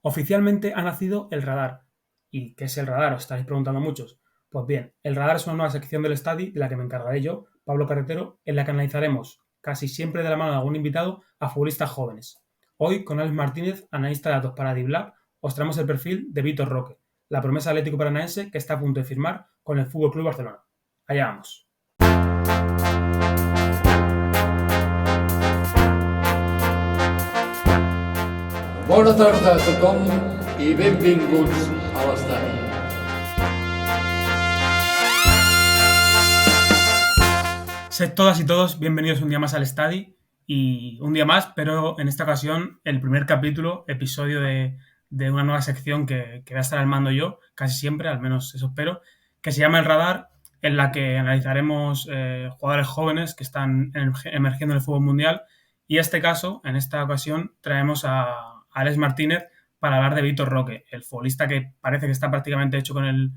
Oficialmente ha nacido el radar. ¿Y qué es el radar? Os estaréis preguntando muchos. Pues bien, el radar es una nueva sección del Estadi de la que me encargaré yo, Pablo Carretero, en la que analizaremos, casi siempre de la mano de algún invitado, a futbolistas jóvenes. Hoy, con Alex Martínez, analista de datos para DIVLab, os traemos el perfil de Vitor Roque, la promesa atlético paranaense que está a punto de firmar con el FC Barcelona. Allá vamos. Bona tarda a tothom i benvinguts a l'estadi. Sed todas y todos bienvenidos un día más al Estadi y un día más, pero en esta ocasión el primer capítulo, episodio de una nueva sección que voy a estar al mando yo, casi siempre, al menos eso espero, que se llama El Radar, en la que analizaremos jugadores jóvenes que están emergiendo en el fútbol mundial y en esta ocasión, traemos a Alex Martínez para hablar de Vitor Roque, el futbolista que parece que está prácticamente hecho con el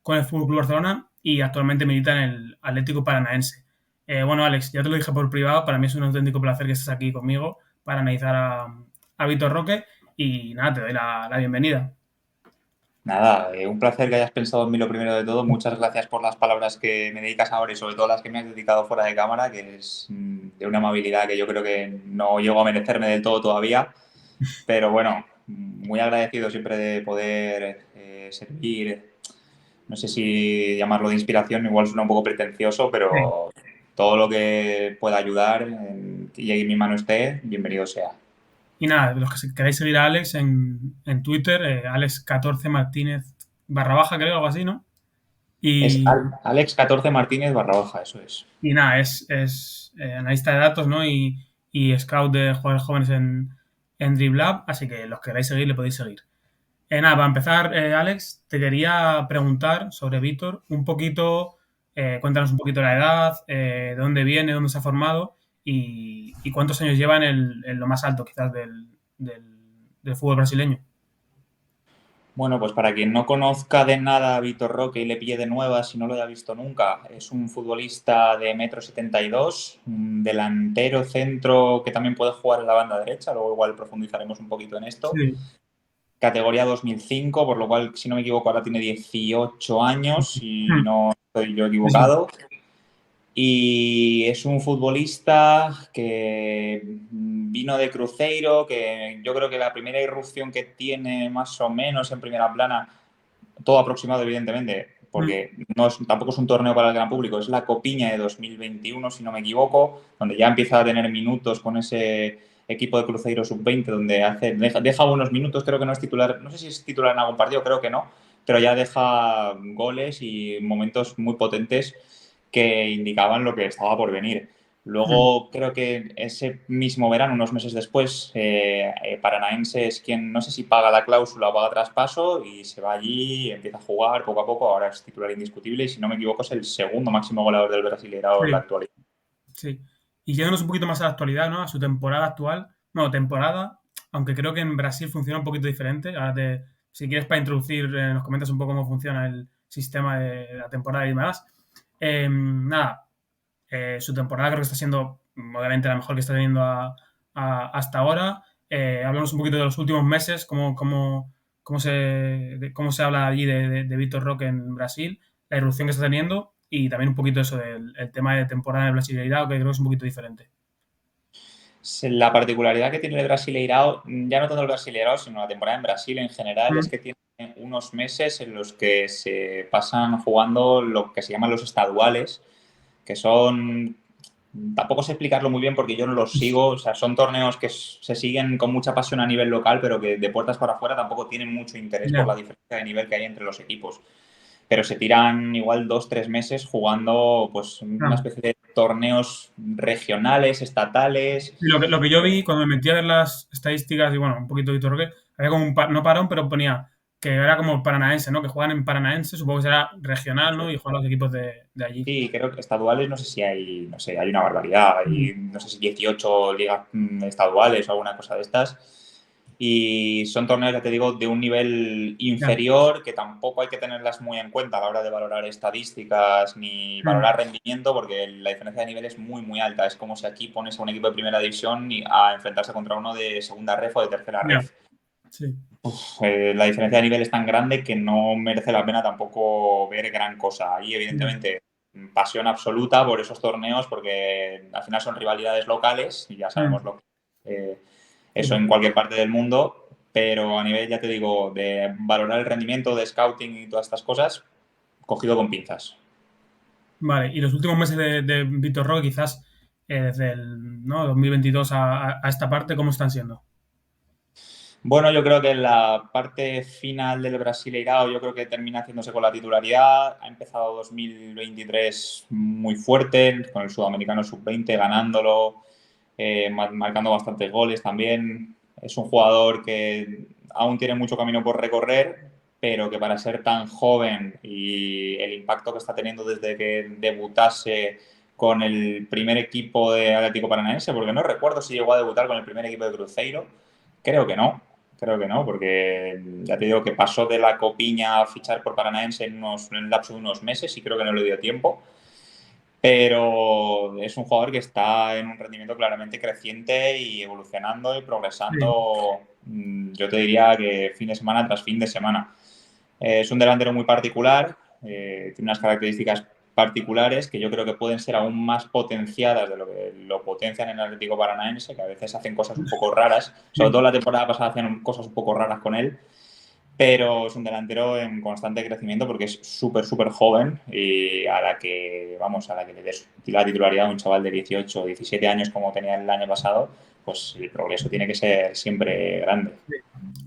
FC Barcelona y actualmente milita en el Atlético Paranaense. Bueno, Alex, ya te lo dije por privado, para mí es un auténtico placer que estés aquí conmigo para analizar a Vitor Roque y nada, te doy la bienvenida. Nada, un placer que hayas pensado en mí lo primero de todo. Muchas gracias por las palabras que me dedicas ahora y sobre todo las que me has dedicado fuera de cámara, que es de una amabilidad que yo creo que no llego a merecerme del todo todavía. Pero bueno, muy agradecido siempre de poder servir, no sé si llamarlo de inspiración, igual suena un poco pretencioso, pero todo lo que pueda ayudar que llegue en mi mano esté, bienvenido sea. Y nada, los que queráis seguir a Alex en Twitter, Alex14 Martínez /, creo, algo así, ¿no? Es Y, Alex14 Martínez /, eso es. y nada, es analista de datos, ¿no? Y scout de jugadores jóvenes en DribbleUp, así que los que queráis seguir le podéis seguir. Nada, para empezar, Alex, te quería preguntar sobre Víctor un poquito, cuéntanos un poquito la edad, de dónde viene, dónde se ha formado y cuántos años lleva en lo más alto quizás del fútbol brasileño. Bueno, pues para quien no conozca de nada a Vitor Roque y le pille de nuevas, si no lo haya visto nunca, es un futbolista de 1,72 m, un delantero centro que también puede jugar en la banda derecha, luego igual profundizaremos un poquito en esto. Sí. Categoría 2005, por lo cual, si no me equivoco, ahora tiene 18 años, si no estoy yo equivocado. Y es un futbolista que vino de Cruzeiro, que yo creo que la primera irrupción que tiene más o menos en primera plana, todo aproximado evidentemente, porque tampoco es un torneo para el gran público, es la Copiña de 2021, si no me equivoco, donde ya empieza a tener minutos con ese equipo de Cruzeiro sub-20, donde deja buenos minutos, creo que no es titular, no sé si es titular en algún partido, creo que no, pero ya deja goles y momentos muy potentes que indicaban lo que estaba por venir. Luego creo que ese mismo verano, unos meses después, Paranaense es quien no sé si paga la cláusula o paga traspaso y se va allí, empieza a jugar poco a poco, ahora es titular indiscutible y si no me equivoco es el segundo máximo goleador del Brasileirao en la actualidad. Sí. Y yéndonos un poquito más a la actualidad, ¿no? A su temporada actual. No, temporada, aunque creo que en Brasil funciona un poquito diferente. Ahora si quieres para introducir, nos comentas un poco cómo funciona el sistema de la temporada y demás. Su temporada creo que está siendo obviamente la mejor que está teniendo hasta ahora. Hablamos un poquito de los últimos meses, cómo se habla allí de Vitor Roque en Brasil, la irrupción que está teniendo y también un poquito eso del el tema de temporada de Brasileirao, que creo que es un poquito diferente. La particularidad que tiene el Brasileirao, ya no tanto el Brasileirao, sino la temporada en Brasil en general, es que tiene unos meses en los que se pasan jugando lo que se llaman los estaduales, que son, tampoco sé explicarlo muy bien porque yo no los sigo, o sea, son torneos que se siguen con mucha pasión a nivel local, pero que de puertas para afuera tampoco tienen mucho interés por la diferencia de nivel que hay entre los equipos. Pero se tiran igual 2-3 meses jugando pues una especie de torneos regionales, estatales. Lo que yo vi cuando me metí a ver las estadísticas y bueno, un poquito de Vitor Roque, había como no parón, pero ponía que era como paranaense, ¿no? Que juegan en paranaense, supongo que será regional, ¿no? Y juegan los equipos de allí. Sí, creo que estaduales no sé si hay, no sé, hay una barbaridad, hay no sé si 18 ligas estaduales o alguna cosa de estas. Y son torneos, ya te digo, de un nivel inferior que tampoco hay que tenerlas muy en cuenta a la hora de valorar estadísticas ni valorar rendimiento porque la diferencia de nivel es muy, muy alta. Es como si aquí pones a un equipo de primera división a enfrentarse contra uno de segunda ref o de tercera ref. Sí. La diferencia de nivel es tan grande que no merece la pena tampoco ver gran cosa. Ahí, evidentemente, pasión absoluta por esos torneos, porque al final son rivalidades locales y ya sabemos lo que eso en cualquier parte del mundo, pero a nivel, ya te digo, de valorar el rendimiento, de scouting y todas estas cosas, cogido con pinzas. Vale, y los últimos meses de Vitor Roque, quizás desde el, ¿no?, 2022 a esta parte, ¿cómo están siendo? Bueno, yo creo que en la parte final del Brasileirao yo creo que termina haciéndose con la titularidad. Ha empezado 2023 muy fuerte, con el Sudamericano Sub-20 ganándolo, marcando bastantes goles también. Es un jugador que aún tiene mucho camino por recorrer, pero que para ser tan joven y el impacto que está teniendo desde que debutase con el primer equipo de Atlético Paranaense, porque no recuerdo si llegó a debutar con el primer equipo de Cruzeiro, creo que no, porque ya te digo que pasó de la Copiña a fichar por Paranaense en el lapso de unos meses y creo que no le dio tiempo. Pero es un jugador que está en un rendimiento claramente creciente y evolucionando y Sí, progresando, yo te diría que fin de semana tras fin de semana. Es un delantero muy particular, tiene unas características particulares que yo creo que pueden ser aún más potenciadas de lo que lo potencian en el Atlético Paranaense, que a veces hacen cosas un poco raras, sobre sí. todo la temporada pasada hacían cosas un poco raras con él, pero es un delantero en constante crecimiento porque es súper, súper joven y a la que le des la titularidad a un chaval de 18 o 17 años como tenía el año pasado, pues el progreso tiene que ser siempre grande.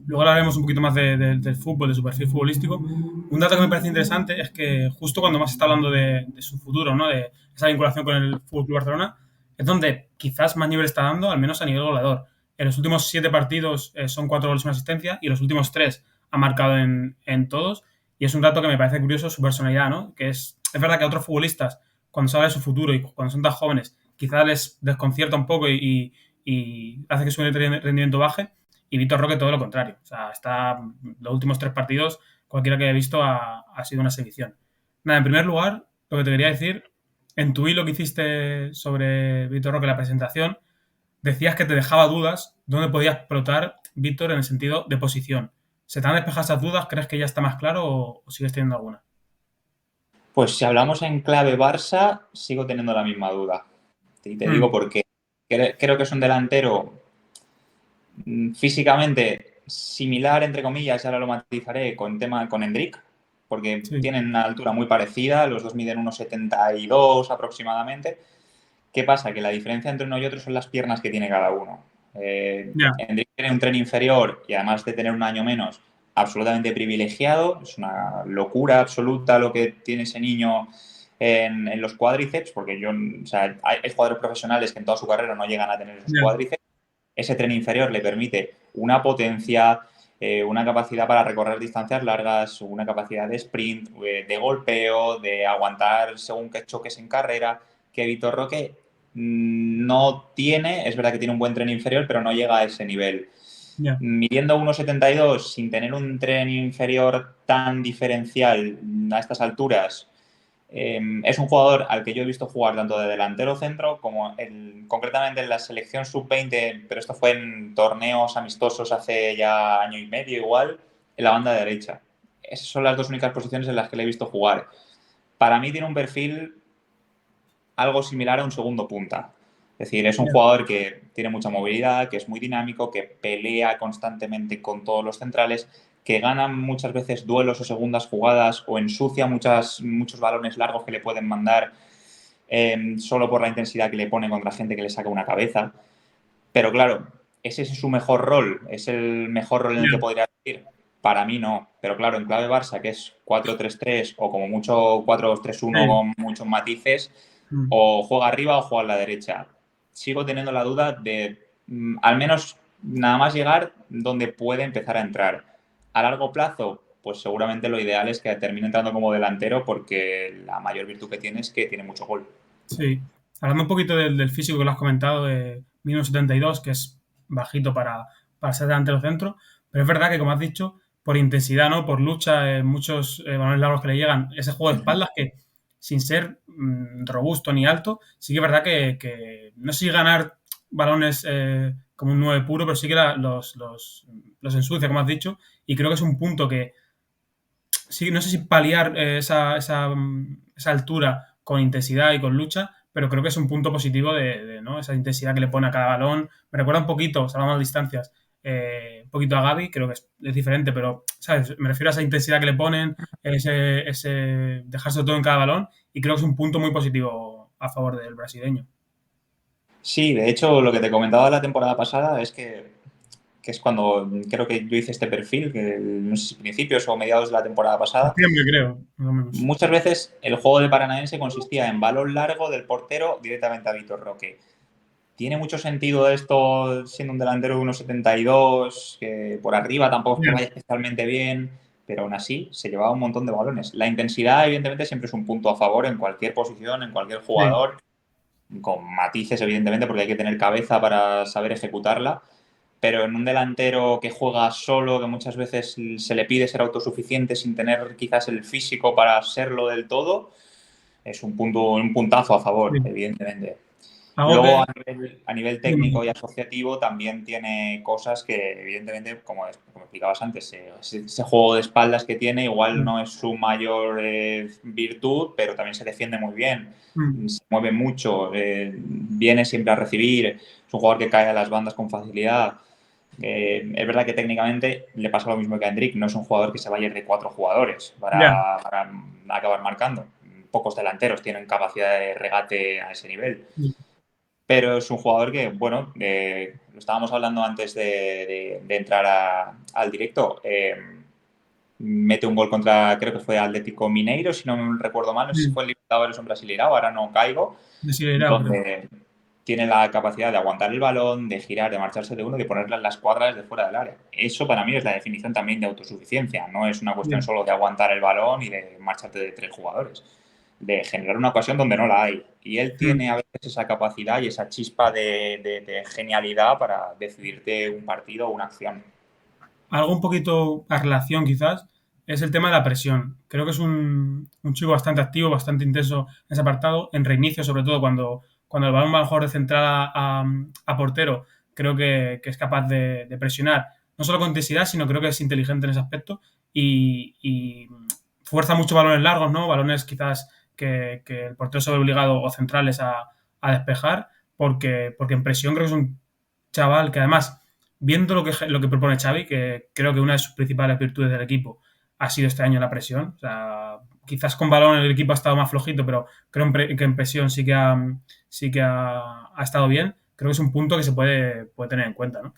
Luego hablaremos un poquito más del fútbol, de su perfil futbolístico. Un dato que me parece interesante es que justo cuando más se está hablando de su futuro, ¿no?, de esa vinculación con el Fútbol Club Barcelona, es donde quizás más nivel está dando, al menos a nivel goleador. En los últimos 7 partidos son 4 goles y una asistencia, y los últimos 3 ha marcado en todos. Y es un dato que me parece curioso, su personalidad, ¿no? Que es verdad que a otros futbolistas, cuando se habla de su futuro y cuando son tan jóvenes, quizás les desconcierta un poco y hace que su rendimiento baje. Y Vitor Roque todo lo contrario. O sea, los últimos 3 partidos, cualquiera que haya visto ha sido una exhibición. Nada, en primer lugar, lo que te quería decir, en tu hilo que hiciste sobre Vitor Roque, la presentación, decías que te dejaba dudas dónde podía explotar Víctor en el sentido de posición. ¿Se te han despejado esas dudas? ¿Crees que ya está más claro o sigues teniendo alguna? Pues si hablamos en clave Barça, sigo teniendo la misma duda. Y te digo Mm, porque creo que es un delantero físicamente similar, entre comillas, y ahora lo matizaré con Hendrik, porque sí, tienen una altura muy parecida, los dos miden unos 72 aproximadamente. ¿Qué pasa? Que la diferencia entre uno y otro son las piernas que tiene cada uno. ya, Hendrik tiene un tren inferior y además de tener un año menos, absolutamente privilegiado. Es una locura absoluta lo que tiene ese niño en los cuádriceps, porque o sea, hay jugadores profesionales que en toda su carrera no llegan a tener esos ya, cuádriceps. Ese tren inferior le permite una potencia, una capacidad para recorrer distancias largas, una capacidad de sprint, de golpeo, de aguantar según qué choques en carrera, que Vitor Roque no tiene. Es verdad que tiene un buen tren inferior, pero no llega a ese nivel. ya. Midiendo 1,72 sin tener un tren inferior tan diferencial a estas alturas, es un jugador al que yo he visto jugar tanto de delantero centro como concretamente en la selección sub-20, pero esto fue en torneos amistosos hace ya año y medio igual, en la banda derecha. Esas son las dos únicas posiciones en las que le he visto jugar. Para mí tiene un perfil algo similar a un segundo punta. Es decir, es un Ya. jugador que tiene mucha movilidad, que es muy dinámico, que pelea constantemente con todos los centrales, que gana muchas veces duelos o segundas jugadas o ensucia muchos balones largos que le pueden mandar solo por la intensidad que le pone contra gente que le saca una cabeza. Pero claro, ¿ese es su mejor rol? ¿Es el mejor rol en el que Ya. podría ir? Para mí no. Pero claro, en clave Barça, que es 4-3-3 o como mucho 4-3-1 Sí. con muchos matices, Mm. o juega arriba o juega a la derecha. Sigo teniendo la duda de al menos nada más llegar donde puede empezar a entrar. A largo plazo, pues seguramente lo ideal es que termine entrando como delantero porque la mayor virtud que tiene es que tiene mucho gol. Sí. Hablando un poquito del físico que lo has comentado, de 1,72 que es bajito para ser delantero centro, pero es verdad que, como has dicho, por intensidad, ¿no?, por lucha, muchos balones largos que le llegan, ese juego de espaldas que, sin ser robusto ni alto, sí que es verdad que no sé si ganar balones como un 9 puro, pero sí que los ensucia, como has dicho, y creo que es un punto que, sí, no sé si paliar esa altura con intensidad y con lucha, pero creo que es un punto positivo ¿no? Esa intensidad que le pone a cada balón. Me recuerda un poquito, salvando las distancias, un poquito a Gavi, creo que es diferente, pero ¿sabes? Me refiero a esa intensidad que le ponen, ese dejarse todo en cada balón, y creo que es un punto muy positivo a favor del brasileño. Sí, de hecho, lo que te comentaba la temporada pasada es que es cuando creo que yo hice este perfil, que no sé si principios o mediados de la temporada pasada. Septiembre, creo, más o menos. Muchas veces el juego del Paranaense consistía en balón largo del portero directamente a Vitor Roque. Tiene mucho sentido esto siendo un delantero de 1,72, que por arriba tampoco es que Bien. vaya especialmente bien, pero aún así se llevaba un montón de balones. La intensidad, evidentemente, siempre es un punto a favor en cualquier posición, en cualquier Sí, jugador, con matices, evidentemente, porque hay que tener cabeza para saber ejecutarla. Pero en un delantero que juega solo, que muchas veces se le pide ser autosuficiente sin tener quizás el físico para serlo del todo, es un puntazo a favor, sí. evidentemente. Algo Luego, que... a nivel técnico Dime. y asociativo, también tiene cosas que, evidentemente, como explicabas antes, ese juego de espaldas que tiene igual Mm, no es su mayor virtud, pero también se defiende muy bien, mm, se mueve mucho, viene siempre a recibir, es un jugador que cae a las bandas con facilidad. Es verdad que técnicamente le pasa lo mismo que a Endrick, no es un jugador que se vaya a ir de 4 jugadores ya. para acabar marcando. Pocos delanteros tienen capacidad de regate a ese nivel. Sí, Pero es un jugador que, bueno, lo estábamos hablando antes de entrar al directo. Mete un gol contra, creo que fue Atlético Mineiro, si no me recuerdo mal, no sé si mm. fue el Libertadores o en Brasileirao, ahora no caigo, Desiree, creo. donde tiene la capacidad de aguantar el balón, de girar, de marcharse de uno, de ponerla en las cuadras de fuera del área. Eso para mí es la definición también de autosuficiencia, no es una cuestión Bien. solo de aguantar el balón y de marcharte de 3 jugadores, de generar una ocasión donde no la hay. Y él Mm. tiene a veces esa capacidad y esa chispa de genialidad para decidirte un partido o una acción. Algo un poquito a relación, quizás, es el tema de la presión. Creo que es un chico bastante activo, bastante intenso en ese apartado. En reinicio, sobre todo, cuando el balón va mejor de central a portero, creo que es capaz de presionar, no solo con intensidad, sino creo que es inteligente en ese aspecto y fuerza mucho balones largos, ¿no? Balones quizás que el portero se ve obligado o centrales a despejar, porque en presión creo que es un chaval que además, viendo lo que propone Xavi, que creo que una de sus principales virtudes del equipo ha sido este año la presión. O sea, quizás con balón el equipo ha estado más flojito, pero creo que en presión sí que ha estado bien. Creo que es un punto que se puede tener en cuenta, ¿no?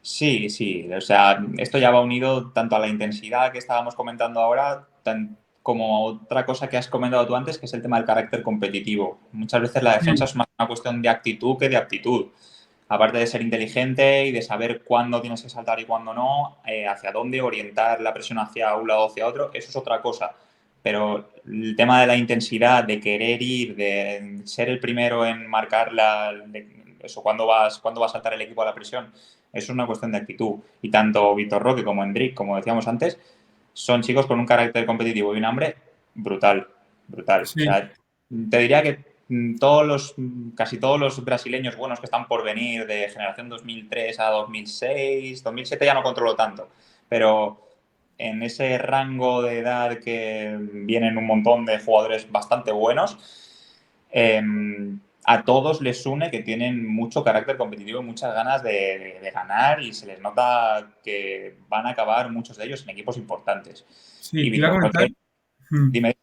Sí, sí, o sea, esto ya va unido tanto a la intensidad que estábamos comentando ahora, como a otra cosa que has comentado tú antes, que es el tema del carácter competitivo. Muchas veces la defensa Mm, es más una cuestión de actitud que de aptitud. Aparte de ser inteligente y de saber cuándo tienes que saltar y cuándo no, hacia dónde orientar la presión hacia un lado o hacia otro, eso es otra cosa. Pero el tema de la intensidad, de querer ir, de ser el primero en marcar eso, cuándo va a saltar el equipo a la presión, eso es una cuestión de actitud. Y tanto Vitor Roque como Endrick, como decíamos antes, son chicos con un carácter competitivo y un hambre brutal, brutal. O sí, sea, te diría que casi todos los brasileños buenos que están por venir de generación 2003 a 2006, 2007 ya no controlo tanto, pero en ese rango de edad que vienen un montón de jugadores bastante buenos, eh, a todos les une que tienen mucho carácter competitivo y muchas ganas de ganar y se les nota que van a acabar muchos de ellos en equipos importantes. Y sí, te iba a Vitor comentar. Roque, mm, dime.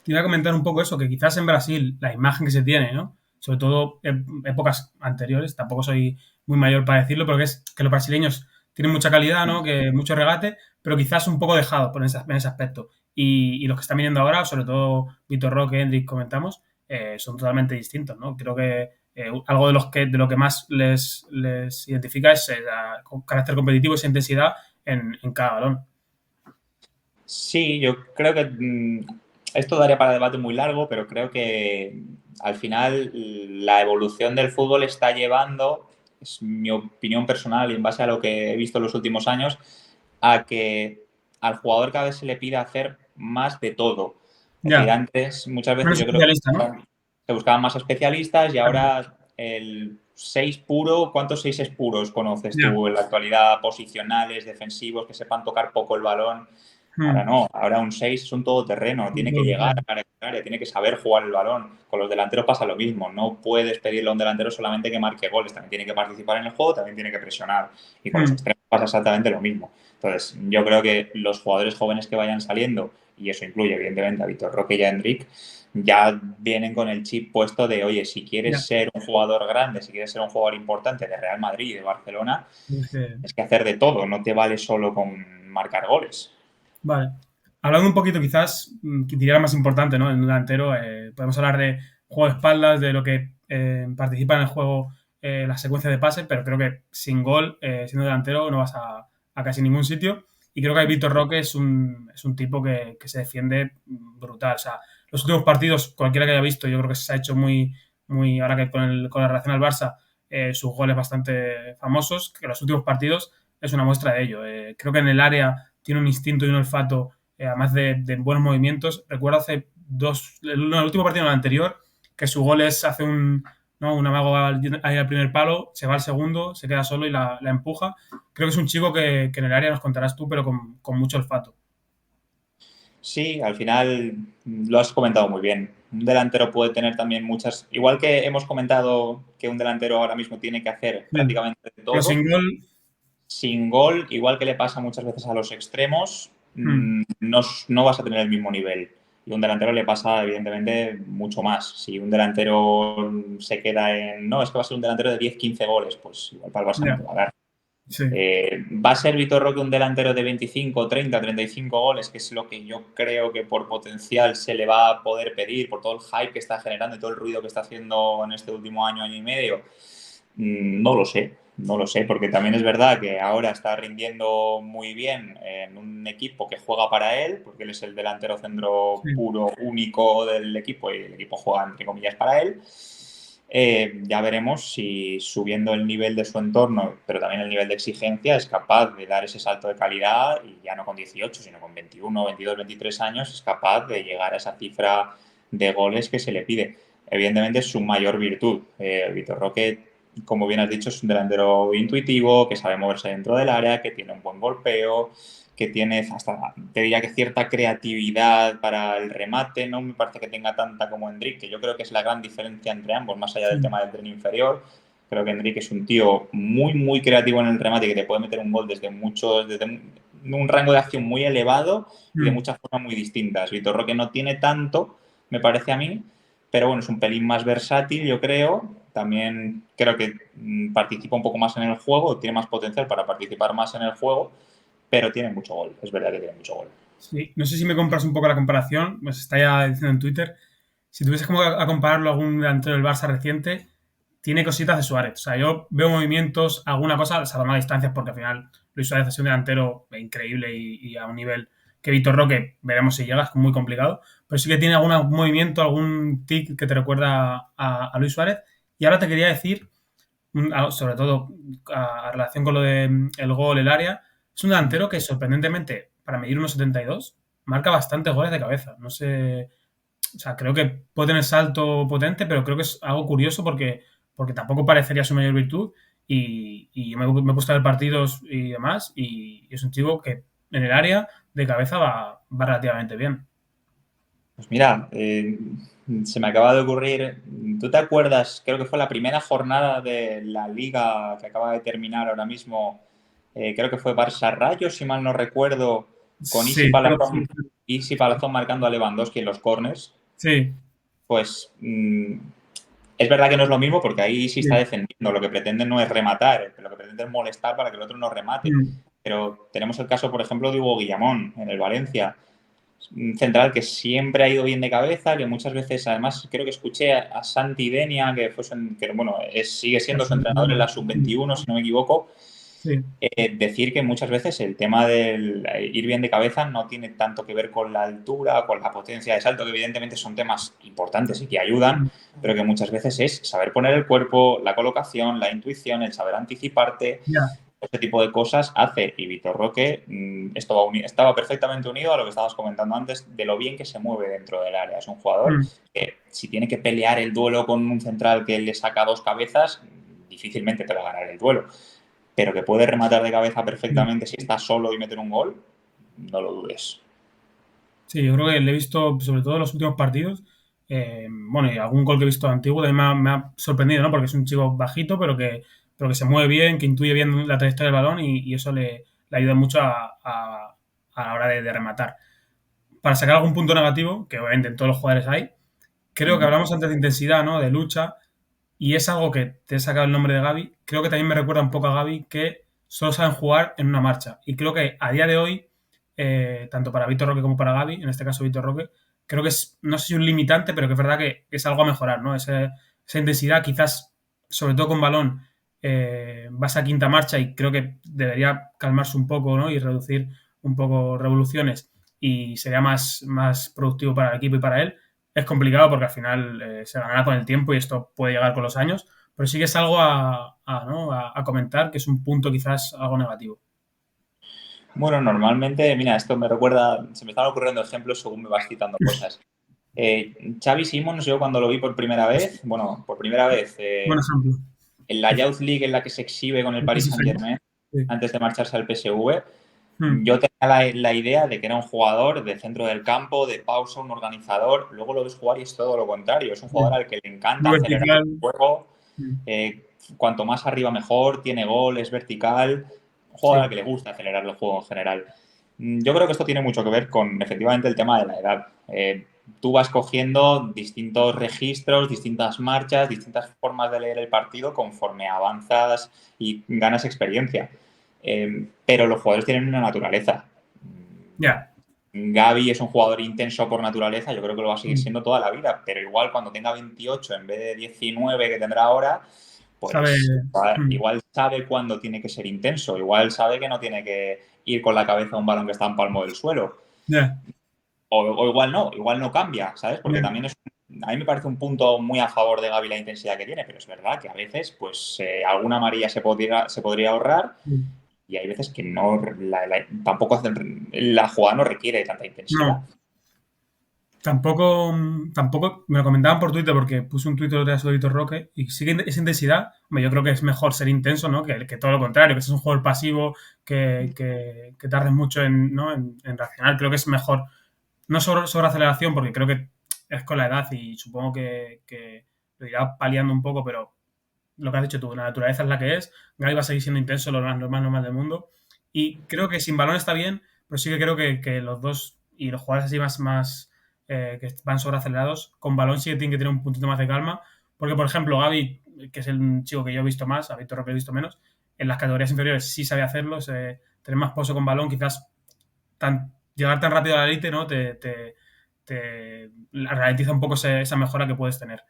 Te iba a comentar un poco eso, que quizás en Brasil la imagen que se tiene, ¿no? Sobre todo en épocas anteriores, tampoco soy muy mayor para decirlo, pero que es que los brasileños tienen mucha calidad, ¿no? Que mucho regate, pero quizás un poco dejado en ese aspecto. Y los que están viniendo ahora, sobre todo Vitor Roque, Hendrik, comentamos, son totalmente distintos, ¿no? Creo que algo de lo que más les identifica es el carácter competitivo, esa intensidad en cada balón. Sí, yo creo que esto daría para debate muy largo, pero creo que al final la evolución del fútbol está llevando, es mi opinión personal y en base a lo que he visto en los últimos años, a que al jugador cada vez se le pide hacer más de todo. Es decir, Ya, antes muchas veces menos yo creo que especialista, ¿no? se buscaban más especialistas y Claro. ahora 6 puro, ¿cuántos 6 puros conoces Ya. tú en la actualidad? Posicionales, defensivos, que sepan tocar poco el balón. Ahora Mm. no, ahora un 6 es un todoterreno, tiene que llegar a la área, tiene que saber jugar el balón. Con los delanteros pasa lo mismo, no puedes pedirle a un delantero solamente que marque goles, también tiene que participar en el juego, también tiene que presionar. Y con los Mm. extremos pasa exactamente lo mismo. Entonces, yo creo que los jugadores jóvenes que vayan saliendo, y eso incluye evidentemente a Vitor Roque y a Enric, ya vienen con el chip puesto de, oye, si Ya. quieres ser un jugador grande, si quieres ser un jugador importante de Real Madrid y de Barcelona, Es que- es que hacer de todo, no te vale solo con marcar goles. Vale. Hablando un poquito, quizás, que diría lo más importante, ¿no? En un delantero, podemos hablar de juego de espaldas, de lo que participa en el juego, la secuencia de pases, pero creo que sin gol, siendo delantero, no vas a casi ningún sitio. Y creo que Vitor Roque es un tipo que se defiende brutal. O sea, los últimos partidos, cualquiera que haya visto, yo creo que se ha hecho muy ahora que con la relación al Barça, sus goles bastante famosos, que los últimos partidos es una muestra de ello. Creo que en el área tiene un instinto y un olfato, además de buenos movimientos. Recuerdo hace el último partido, en el anterior, que su gol es, hace ¿no? Un amago ahí al primer palo, se va al segundo, se queda solo y la empuja. Creo que es un chico que en el área nos contarás tú, pero con mucho olfato. Sí, al final lo has comentado muy bien. Un delantero puede tener también muchas, igual que hemos comentado que un delantero ahora mismo tiene que hacer Sí. prácticamente Pero todo, sin gol, sin gol, igual que le pasa muchas veces a los extremos, mm, no vas a tener el mismo nivel. Y a un delantero le pasa, evidentemente, mucho más. Si un delantero se queda en, no, es que va a ser un delantero de 10, 15 goles, pues igual para el Barça no ya, te va a dar. sí, ¿Va a ser Vitor Roque un delantero de 25, 30, 35 goles, que es lo que yo creo que por potencial se le va a poder pedir, por todo el hype que está generando y todo el ruido que está haciendo en este último año, año y medio? No lo sé, no lo sé, porque también es verdad que ahora está rindiendo muy bien en un equipo que juega para él, porque él es el delantero centro sí, puro, único del equipo y el equipo juega, entre comillas, para él. Ya veremos si subiendo el nivel de su entorno, pero también el nivel de exigencia, es capaz de dar ese salto de calidad y ya no con 18, sino con 21, 22, 23 años, es capaz de llegar a esa cifra de goles que se le pide. Evidentemente es su mayor virtud. Vitor Roque, como bien has dicho, es un delantero intuitivo, que sabe moverse dentro del área, que tiene un buen golpeo, que tiene hasta, te diría que cierta creatividad para el remate, no me parece que tenga tanta como Enrique, que yo creo que es la gran diferencia entre ambos, más allá del sí, tema del tren inferior. Creo que Enrique es un tío muy, muy creativo en el remate, que te puede meter un gol desde un rango de acción muy elevado y de mm, muchas formas muy distintas. Vitor Roque no tiene tanto, me parece a mí, pero bueno, es un pelín más versátil, yo creo. También creo que participa un poco más en el juego, tiene más potencial para participar más en el juego, pero tiene mucho gol, es verdad que tiene mucho gol. sí. No sé si me compras un poco la comparación, pues está ya diciendo en Twitter. Si tuvieses como a compararlo a algún delantero del Barça reciente, tiene cositas de Suárez. O sea, yo veo movimientos, alguna cosa, salvando a distancias, porque al final Luis Suárez es un delantero increíble y a un nivel que Vitor Roque, veremos si llega, es muy complicado. Pero sí que tiene algún movimiento, algún tic que te recuerda a Luis Suárez. Y ahora te quería decir, sobre todo a relación con lo de el gol, el área, es un delantero que sorprendentemente, para medir 1,72, marca bastantes goles de cabeza. No sé, o sea, creo que puede tener salto potente, pero creo que es algo curioso porque tampoco parecería su mayor virtud. Y yo me he puesto a ver partidos y demás, y es un chico que en el área de cabeza va relativamente bien. Pues mira, se me acaba de ocurrir, ¿tú te acuerdas? Creo que fue la primera jornada de la liga que acaba de terminar ahora mismo, creo que fue Barça Rayo, si mal no recuerdo, con Sí, pero Isi Palazón marcando a Lewandowski en los corners. sí, Pues es verdad que no es lo mismo porque ahí sí está sí, defendiendo. Lo que pretende no es rematar, lo que pretende es molestar para que el otro no remate. mm, Pero tenemos el caso, por ejemplo, de Hugo Guillamón en el Valencia. Un central que siempre ha ido bien de cabeza, que muchas veces, además, creo que escuché a Santi Denia, que fue que bueno, sigue siendo su entrenador en la sub-21, si no me equivoco, sí, decir que muchas veces el tema del ir bien de cabeza no tiene tanto que ver con la altura, con la potencia de salto, que evidentemente son temas importantes y que ayudan, mm, pero que muchas veces es saber poner el cuerpo, la colocación, la intuición, el saber anticiparte, ya, este tipo de cosas hace. Y Vitor Roque estaba perfectamente unido a lo que estabas comentando antes, de lo bien que se mueve dentro del área. Es un jugador mm, que si tiene que pelear el duelo con un central que le saca dos cabezas, difícilmente te va a ganar el duelo. Pero que puede rematar de cabeza perfectamente si está solo y meter un gol, no lo dudes. Sí, yo creo que le he visto, sobre todo en los últimos partidos, bueno, y algún gol que he visto antiguo también me ha sorprendido, ¿no? Porque es un chico bajito, pero que se mueve bien, que intuye bien la trayectoria del balón y eso le ayuda mucho a la hora de rematar. Para sacar algún punto negativo, que obviamente en todos los jugadores hay, creo que hablamos antes de intensidad, ¿no? De lucha, y es algo que te he sacado el nombre de Gavi. Creo que también me recuerda un poco a Gavi, que solo saben jugar en una marcha. Y creo que a día de hoy, tanto para Vitor Roque como para Gavi, en este caso Vitor Roque, creo que es, no sé si un limitante, pero que es verdad que es algo a mejorar, ¿no? Esa intensidad, quizás, sobre todo con balón, vas a quinta marcha y creo que debería calmarse un poco, ¿no? Y reducir un poco revoluciones y sería más productivo para el equipo y para él. Es complicado porque al final se ganará con el tiempo y esto puede llegar con los años, pero sí que es algo ¿no? a comentar, que es un punto quizás algo negativo. Bueno, normalmente, mira, esto me recuerda, se me están ocurriendo ejemplos según me vas citando cosas. Xavi Simons, yo cuando lo vi por primera vez, bueno, por primera vez, Buen ejemplo. en la Youth League en la que se exhibe con el El Paris PSV. Saint-Germain, Sí. antes de marcharse al PSV, Mm. yo tenía la idea de que era un jugador de centro del campo, de pausa, un organizador. Luego lo ves jugar y es todo lo contrario. Es un jugador Sí. al que le encanta Muy acelerar el vertical. juego. Mm. Cuanto más arriba mejor, tiene gol, es vertical. Un jugador al Sí. que le gusta acelerar el juego en general. Yo creo que esto tiene mucho que ver con efectivamente el tema de la edad. Tú vas cogiendo distintos registros, distintas marchas, distintas formas de leer el partido conforme avanzas y ganas experiencia. Pero los jugadores tienen una naturaleza. Ya. Gavi es un jugador intenso por naturaleza, yo creo que lo va a seguir Mm. siendo toda la vida, pero igual cuando tenga 28 en vez de 19 que tendrá ahora, Sabe. pues Mm. igual sabe cuándo tiene que ser intenso, igual sabe que no tiene que ir con la cabeza a un balón que está en palmo del suelo. Ya. O igual no cambia, ¿sabes? Porque Ya. también a mí me parece un punto muy a favor de Gavi la intensidad que tiene, pero es verdad que a veces pues alguna amarilla se podría ahorrar Mm. y hay veces que no tampoco la jugada no requiere tanta intensidad. No. Tampoco me lo comentaban por Twitter porque puse un Twitter de sobre Vitor Roque y sigue esa intensidad. Hombre, yo creo que es mejor ser intenso, ¿no? Que todo lo contrario, que seas un jugador pasivo, que tardes mucho ¿no? en reaccionar. Creo que es mejor. No sobre aceleración, porque creo que es con la edad y supongo que lo irá paliando un poco, pero lo que has dicho tú, la naturaleza es la que es. Gaby va a seguir siendo intenso, lo más normal del mundo. Y creo que sin balón está bien, pero sí que creo que los dos y los jugadores así que van sobreacelerados, con balón sí que tienen que tener un puntito más de calma. Porque, por ejemplo, Gaby, que es el chico que yo he visto más, a Víctor Roque he visto menos, en las categorías inferiores sí sabe hacerlo, tener más pozo con balón, quizás llegar tan rápido a la élite, ¿no? Te ralentiza un poco esa mejora que puedes tener.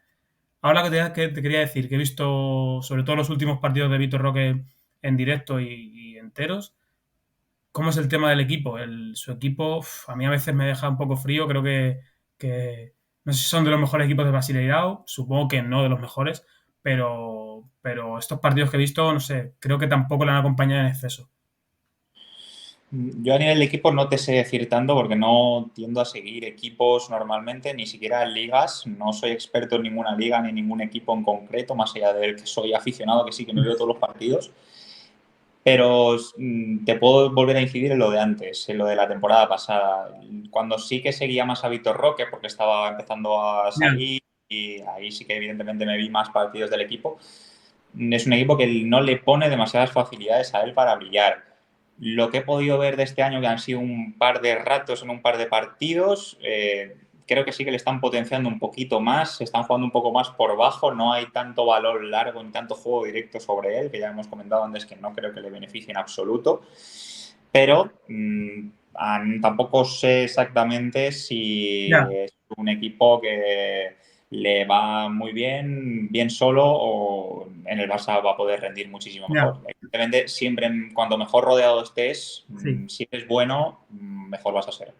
Ahora que te quería decir, que he visto sobre todo los últimos partidos de Vitor Roque en directo y enteros, ¿cómo es el tema del equipo? Su equipo, a mí a veces me deja un poco frío, creo que no sé si son de los mejores equipos de Brasileirao, supongo que no de los mejores, pero estos partidos que he visto, no sé, creo que tampoco le han acompañado en exceso. Yo a nivel de equipo no te sé decir tanto porque no tiendo a seguir equipos normalmente, ni siquiera en ligas. No soy experto en ninguna liga ni ningún equipo en concreto, más allá del que soy aficionado, que sí que me veo todos los partidos. Pero te puedo volver a incidir en lo de antes, en lo de la temporada pasada. Cuando sí que seguía más a Vitor Roque, porque estaba empezando a Ya. salir y ahí sí que evidentemente me vi más partidos del equipo. Es un equipo que no le pone demasiadas facilidades a él para brillar. Lo que he podido ver de este año, que han sido un par de ratos en un par de partidos, creo que sí que le están potenciando un poquito más, se están jugando un poco más por bajo, no hay tanto valor largo ni tanto juego directo sobre él, que ya hemos comentado antes que no creo que le beneficie en absoluto, pero tampoco sé exactamente si Ya. es un equipo que le va muy bien, bien solo, o en el Barça va a poder rendir muchísimo Ya. mejor. Evidentemente, siempre cuando mejor rodeado estés, Sí. si eres bueno, mejor vas a ser.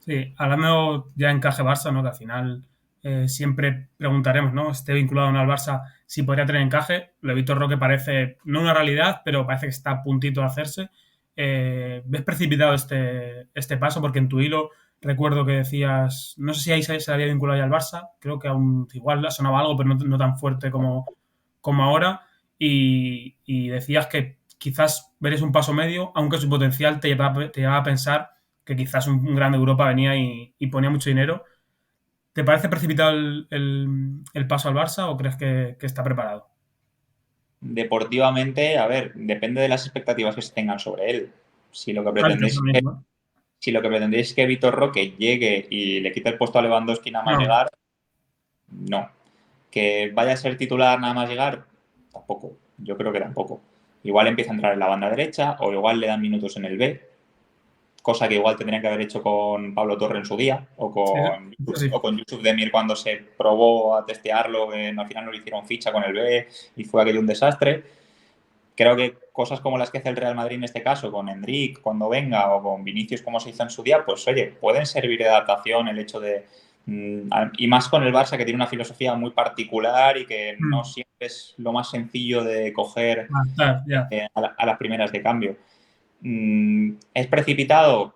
Sí, hablando ya encaje Barça, ¿no? Que al final siempre preguntaremos, ¿no? Esté vinculado o no al Barça, si podría tener encaje. Lo de Vitor Roque parece, no una realidad, pero parece que está a puntito de hacerse. ¿Ves precipitado este paso? Porque en tu hilo recuerdo que decías, no sé si ahí se había vinculado ya al Barça, creo que aún igual sonaba algo, pero no tan fuerte como ahora. y decías que quizás veréis un paso medio, aunque su potencial te llevaba a pensar que quizás un grande de Europa venía y ponía mucho dinero. ¿Te parece precipitado el paso al Barça o crees que está preparado? Deportivamente, a ver, depende de las expectativas que se tengan sobre él. Si lo que Claro, yo pretendéis también, ¿no? si lo que pretendéis es que Vitor Roque llegue y le quite el puesto a Lewandowski nada más No, llegar, no. Que vaya a ser titular nada más llegar, tampoco. Yo creo que tampoco. Igual empieza a entrar en la banda derecha o igual le dan minutos en el B, cosa que igual tendrían que haber hecho con Pablo Torre en su día sí, eso sí. o con Yusuf Demir cuando se probó a testearlo, al final no le hicieron ficha con el B y fue aquello un desastre. Creo que cosas como las que hace el Real Madrid en este caso, con Enric cuando venga o con Vinicius como se hizo en su día, pues oye, pueden servir de adaptación el hecho de... Y más con el Barça que tiene una filosofía muy particular y que no Mm, siempre es lo más sencillo de coger ya. a las primeras de cambio. ¿Es precipitado?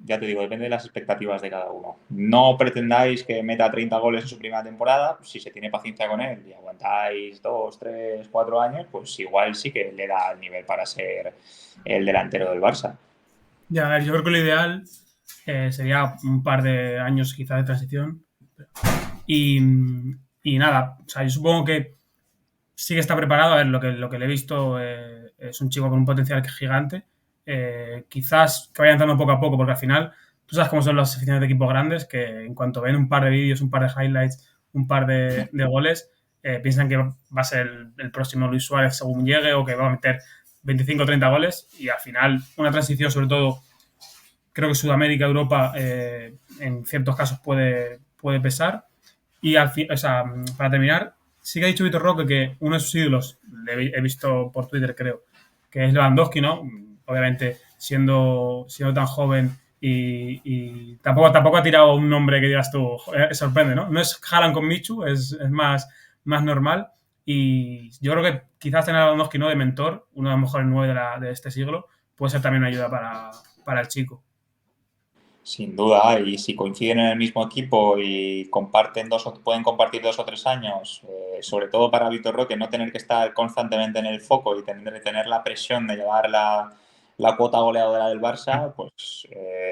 Ya te digo, depende de las expectativas de cada uno. No pretendáis que meta 30 goles en su primera temporada. Si se tiene paciencia con él y aguantáis 2, 3, 4 años, pues igual sí que le da el nivel para ser el delantero del Barça. Ya, a ver, yo creo que lo ideal sería un par de años quizás de transición. Y, y nada, o sea, yo supongo que sí que está preparado. A ver, lo que le he visto es un chico con un potencial gigante. Quizás que vaya entrando poco a poco, porque al final, tú sabes cómo son las aficiones de equipos grandes, que en cuanto ven un par de vídeos, un par de highlights, un par de goles, piensan que va a ser el próximo Luis Suárez según llegue o que va a meter 25 o 30 goles y al final una transición, sobre todo, creo que Sudamérica, Europa, en ciertos casos puede pesar. Y al fin, o sea, para terminar, sí que ha dicho Vitor Roque que uno de sus ídolos, he visto por Twitter, creo, que es Lewandowski, ¿no? Obviamente, siendo tan joven y tampoco ha tirado un nombre que digas tú, sorprende, ¿no? No es Haaland con Michu, es más normal. Y yo creo que quizás tener a Lewandowski, ¿no? De mentor, uno de los mejores nueve de este siglo, puede ser también una ayuda para el chico. Sin duda, y si coinciden en el mismo equipo y pueden compartir 2 o 3 años, sobre todo para Vitor Roque, no tener que estar constantemente en el foco y tener la presión de llevar la cuota goleadora del Barça, pues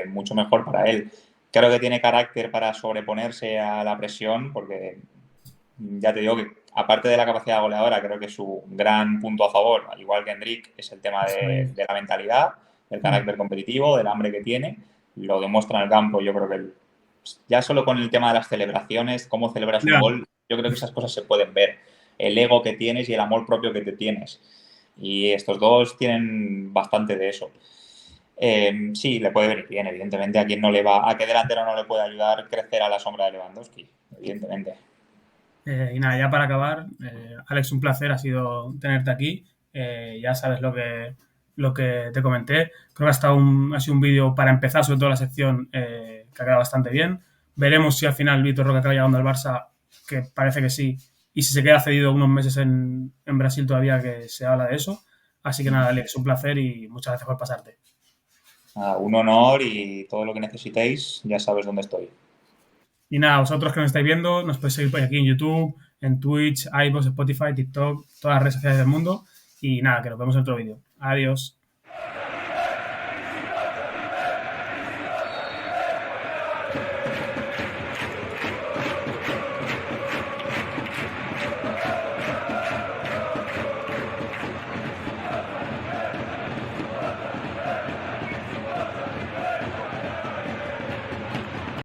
mucho mejor para él. Creo que tiene carácter para sobreponerse a la presión, porque ya te digo que aparte de la capacidad goleadora, creo que su gran punto a favor, al igual que Enric, es el tema Eso es. de la mentalidad, del carácter competitivo, del hambre que tiene. Lo demuestra en el campo. Yo creo que ya solo con el tema de las celebraciones, cómo celebras un Ya. gol, yo creo que esas cosas se pueden ver. El ego que tienes y el amor propio que te tienes. Y estos dos tienen bastante de eso. Sí, le puede venir bien, evidentemente. ¿A qué delantero no le puede ayudar crecer a la sombra de Lewandowski? Evidentemente. Y nada, ya para acabar, Alex, un placer ha sido tenerte aquí. Ya sabes lo que te comenté. Creo que ha sido un vídeo para empezar, sobre todo la sección, que ha quedado bastante bien. Veremos si al final Vitor Roque acaba llegando al Barça, que parece que sí. Y si se queda cedido unos meses en Brasil todavía, que se habla de eso. Así que nada, Alex, un placer y muchas gracias por pasarte. Un honor y todo lo que necesitéis, ya sabes dónde estoy. Y nada, vosotros que nos estáis viendo, nos podéis seguir por aquí en YouTube, en Twitch, iVoox, Spotify, TikTok, todas las redes sociales del mundo. Y nada, que nos vemos en otro vídeo. Adiós.